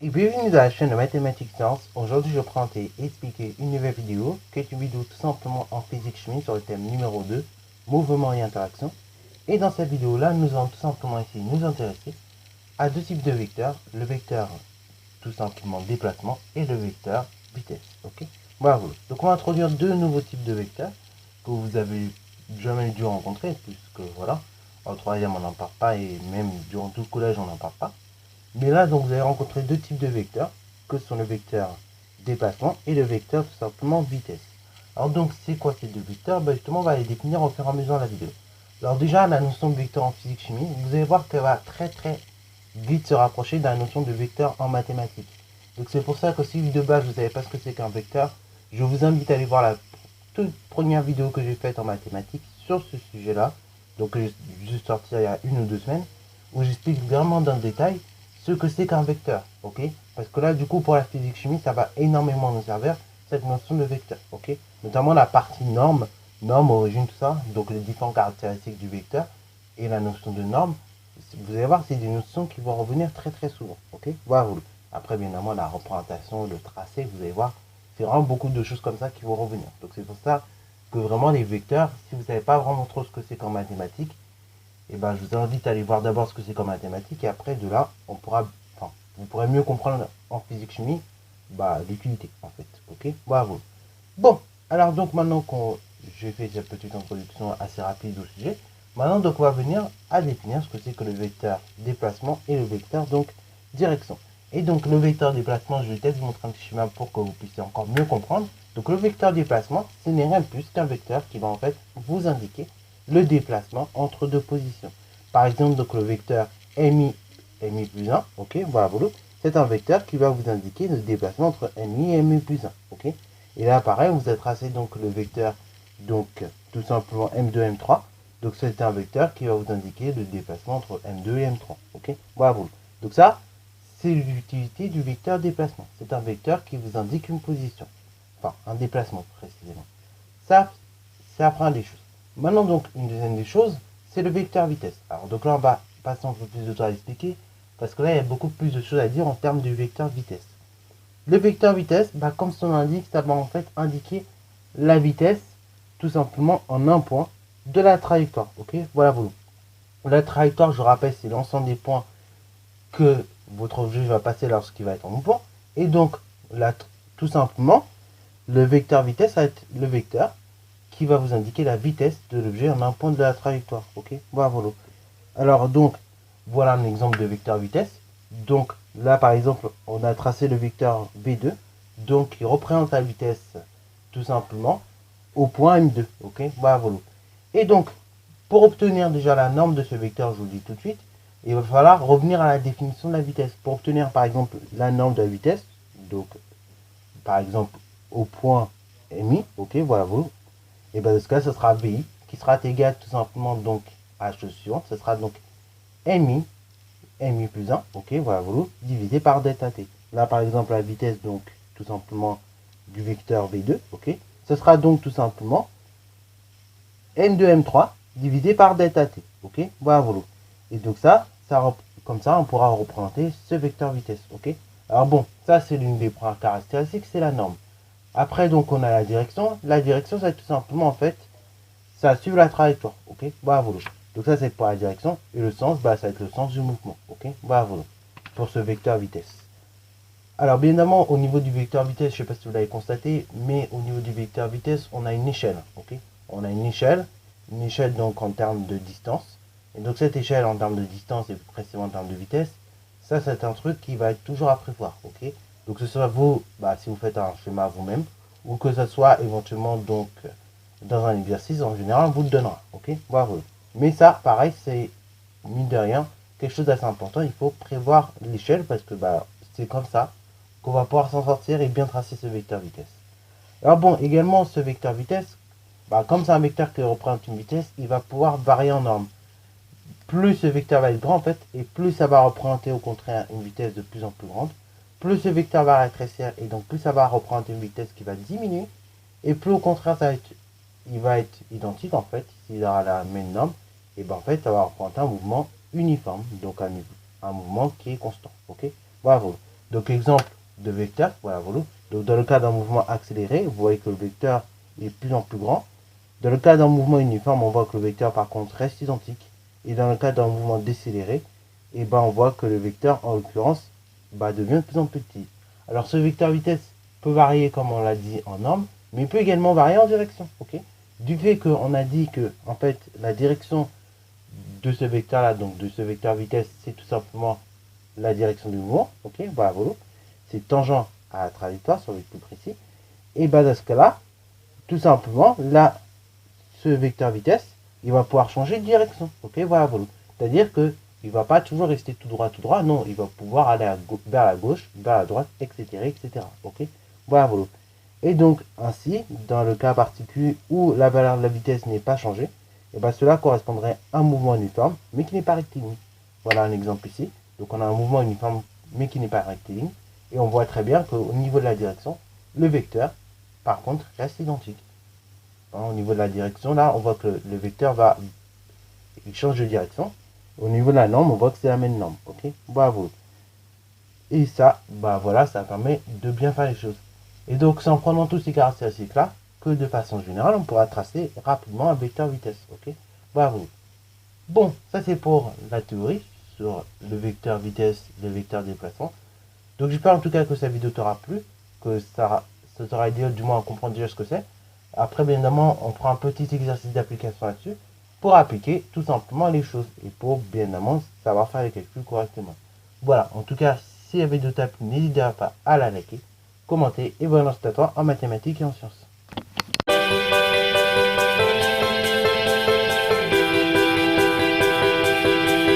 Et bienvenue dans la chaîne de Mathématiques Sciences. Aujourd'hui, je vais présenter et expliquer une nouvelle vidéo, qui est une vidéo tout simplement en physique-chimie sur le thème numéro 2, mouvement et interaction. Et dans cette vidéo-là, nous allons tout simplement essayer de nous intéresser à deux types de vecteurs, le vecteur tout simplement déplacement et le vecteur vitesse. Ok, voilà. Donc on va introduire deux nouveaux types de vecteurs que vous avez jamais dû rencontrer, puisque voilà, en troisième on n'en parle pas et même durant tout le collège on n'en parle pas. Mais là, donc, vous allez rencontrer deux types de vecteurs, que sont le vecteur déplacement et le vecteur tout simplement vitesse. Alors donc, c'est quoi ces deux vecteurs? Justement, on va les définir au fur et à mesure de la vidéo. Alors déjà, la notion de vecteur en physique-chimie, vous allez voir qu'elle va très vite se rapprocher de la notion de vecteur en mathématiques. Donc c'est pour ça que si de base, vous ne savez pas ce que c'est qu'un vecteur, je vous invite à aller voir la toute première vidéo que j'ai faite en mathématiques sur ce sujet-là, donc que j'ai juste sorti il y a 1 ou 2 semaines, où j'explique vraiment dans le détail ce que c'est qu'un vecteur, ok? Parce que là, du coup, pour la physique-chimie, ça va énormément nous servir, cette notion de vecteur, ok? Notamment la partie norme, origine, tout ça, donc les différentes caractéristiques du vecteur, et la notion de norme, vous allez voir, c'est des notions qui vont revenir très souvent, ok? Voilà. Après, bien évidemment, la représentation, le tracé, vous allez voir, c'est vraiment beaucoup de choses comme ça qui vont revenir. Donc c'est pour ça que vraiment les vecteurs, si vous ne savez pas vraiment trop ce que c'est qu'en mathématiques, et ben, je vous invite à aller voir d'abord ce que c'est qu'en mathématiques et après de là, vous pourrez mieux comprendre en physique chimie l'utilité en fait. Ok, bravo. Bon, alors donc maintenant que j'ai fait cette petite introduction assez rapide au sujet, maintenant donc on va venir à définir ce que c'est que le vecteur déplacement et le vecteur donc direction. Et donc le vecteur déplacement, je vais peut-être vous montrer un petit schéma pour que vous puissiez encore mieux comprendre. Donc le vecteur déplacement, ce n'est rien de plus qu'un vecteur qui va en fait vous indiquer le déplacement entre deux positions. Par exemple, donc le vecteur mi plus 1, ok, voilà, c'est un vecteur qui va vous indiquer le déplacement entre mi et mi plus 1, ok. Et là, pareil, vous avez tracé donc le vecteur, donc tout simplement M2, M3. Donc c'est un vecteur qui va vous indiquer le déplacement entre M2 et M3, ok, voilà. Donc ça, c'est l'utilité du vecteur déplacement. C'est un vecteur qui vous indique une position, enfin un déplacement précisément. Ça, c'est apprendre des choses. Maintenant donc, une deuxième des choses, c'est le vecteur vitesse. Alors donc là, on va passer un peu plus de temps à expliquer, parce que là, il y a beaucoup plus de choses à dire en termes du vecteur vitesse. Le vecteur vitesse, comme son nom l'indique, ça va en fait indiquer la vitesse, tout simplement en un point de la trajectoire. Ok, voilà. La trajectoire, je rappelle, c'est l'ensemble des points que votre objet va passer lorsqu'il va être en mouvement. Et donc, là, tout simplement, le vecteur vitesse va être le vecteur qui va vous indiquer la vitesse de l'objet en un point de la trajectoire. Ok, voilà. Alors donc, voilà un exemple de vecteur vitesse. Donc là, par exemple, on a tracé le vecteur V2, donc qui représente la vitesse tout simplement au point M2. Ok, voilà. Et donc, pour obtenir déjà la norme de ce vecteur, je vous le dis tout de suite, il va falloir revenir à la définition de la vitesse. Pour obtenir par exemple la norme de la vitesse, donc par exemple au point MI, ok, voilà. Et bien dans ce cas, ce sera VI qui sera égal tout simplement donc à la chose suivante, ce sera donc MI plus 1, ok, voilà, divisé par delta t. Là, par exemple, la vitesse, donc, tout simplement, du vecteur V2, ok, ce sera donc tout simplement M2, M3 divisé par delta t, ok, voilà. Et donc comme ça, on pourra représenter ce vecteur vitesse, ok. Alors bon, ça, c'est l'une des premières caractéristiques, c'est la norme. Après, donc, on a la direction. La direction, c'est tout simplement, en fait, ça suit la trajectoire, ok, voilà. Donc ça, c'est pour la direction. Et le sens, ça va être le sens du mouvement, ok, voilà, pour ce vecteur vitesse. Alors, bien évidemment, au niveau du vecteur vitesse, je ne sais pas si vous l'avez constaté, mais au niveau du vecteur vitesse, on a une échelle, ok. On a une échelle donc en termes de distance. Et donc cette échelle en termes de distance et plus précisément en termes de vitesse, ça, c'est un truc qui va être toujours à prévoir, ok. Donc, que ce soit vous, si vous faites un schéma vous-même, ou que ce soit éventuellement donc dans un exercice, en général, vous le donnera, ok. Voilà. Mais ça, pareil, c'est mine de rien quelque chose d'assez important. Il faut prévoir l'échelle parce que c'est comme ça qu'on va pouvoir s'en sortir et bien tracer ce vecteur vitesse. Alors bon, également ce vecteur vitesse, comme c'est un vecteur qui représente une vitesse, il va pouvoir varier en norme. Plus ce vecteur va être grand en fait, et plus ça va représenter au contraire une vitesse de plus en plus grande, plus ce vecteur va rétrécir et donc plus ça va représenter une vitesse qui va diminuer, et plus au contraire il va être identique en fait, s'il aura la même norme, et en fait ça va représenter un mouvement uniforme, donc un mouvement qui est constant. Ok, bravo. Donc exemple de vecteur, voilà, voilà. Donc dans le cas d'un mouvement accéléré, vous voyez que le vecteur est de plus en plus grand. Dans le cas d'un mouvement uniforme, on voit que le vecteur par contre reste identique. Et dans le cas d'un mouvement décéléré, et ben, on voit que le vecteur en l'occurrence devient de plus en plus petit. Alors ce vecteur vitesse peut varier comme on l'a dit en norme, mais il peut également varier en direction. Okay, du fait qu'on a dit que en fait la direction de ce vecteur là, donc de ce vecteur vitesse, c'est tout simplement la direction du mouvement. Ok, voilà, voilà. C'est tangent à la trajectoire, sur le plus précis. Et dans ce cas-là, tout simplement, là, ce vecteur vitesse, il va pouvoir changer de direction. Ok, voilà, voilà. C'est-à-dire que il va pas toujours rester tout droit, non, il va pouvoir aller vers la gauche, vers la droite, etc., etc. Ok, voilà, voilà. Et donc, ainsi, dans le cas particulier où la valeur de la vitesse n'est pas changée, et ben cela correspondrait à un mouvement uniforme, mais qui n'est pas rectiligne. Voilà un exemple ici. Donc, on a un mouvement uniforme, mais qui n'est pas rectiligne. Et on voit très bien qu'au niveau de la direction, le vecteur, par contre, reste identique. Au niveau de la direction, là, on voit que le vecteur il change de direction. Au niveau de la norme, on voit que c'est la même norme. Ok, bravo. Et ça, voilà, ça permet de bien faire les choses. Et donc, c'est en prenant toutes ces caractéristiques-là que de façon générale, on pourra tracer rapidement un vecteur vitesse. Ok, bravo. Bon, ça c'est pour la théorie sur le vecteur vitesse, le vecteur déplacement. Donc, j'espère en tout cas que cette vidéo t'aura plu, que ça t'aura aidé du moins à comprendre déjà ce que c'est. Après, bien évidemment, on fera un petit exercice d'application là-dessus pour appliquer tout simplement les choses et pour bien évidemment savoir faire les calculs correctement. Voilà, en tout cas, si la vidéo t'a plu, n'hésitez pas à la liker, commenter et bonne chance à toi en mathématiques et en sciences.